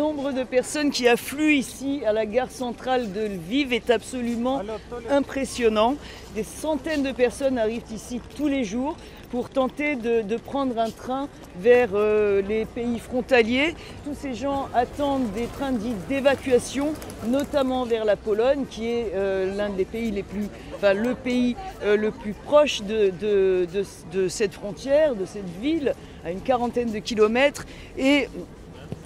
nombre de personnes qui affluent ici à la gare centrale de Lviv est absolument impressionnant. Des centaines de personnes arrivent ici tous les jours pour tenter de prendre un train vers les pays frontaliers. Tous ces gens attendent des trains dits d'évacuation, notamment vers la Pologne, qui est l'un des pays le pays le plus proche de cette frontière, de cette ville, à une quarantaine de kilomètres. Et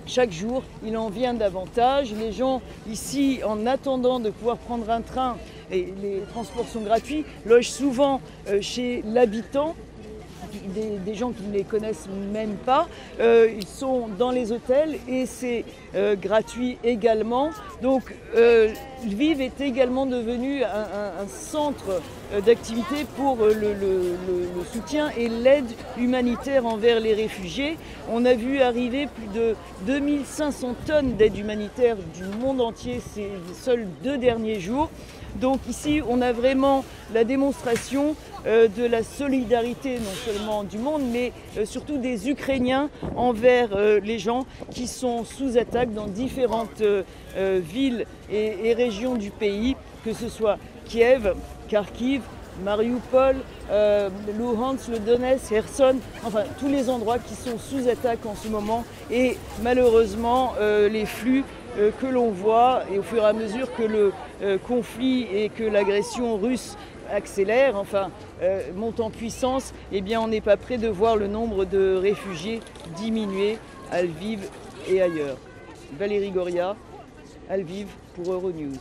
chaque jour, il en vient davantage. Les gens ici, en attendant de pouvoir prendre un train, et les transports sont gratuits, logent souvent chez l'habitant. Des gens qui ne les connaissent même pas. Ils sont dans les hôtels et c'est gratuit également. Donc Lviv est également devenu un centre d'activité pour le soutien et l'aide humanitaire envers les réfugiés. On a vu arriver plus de 2500 tonnes d'aide humanitaire du monde entier ces seuls 2 derniers jours. Donc ici, on a vraiment la démonstration de la solidarité, non seulement du monde, mais surtout des Ukrainiens envers les gens qui sont sous attaque dans différentes villes et régions du pays, que ce soit Kiev, Kharkiv, Mariupol, Luhansk, le Donetsk, Kherson, enfin tous les endroits qui sont sous attaque en ce moment. Et malheureusement, les flux que l'on voit, et au fur et à mesure que le conflit et que l'agression russe accélère, monte en puissance, eh bien on n'est pas près de voir le nombre de réfugiés diminuer à Lviv et ailleurs. Valérie Goria, à Lviv pour Euronews.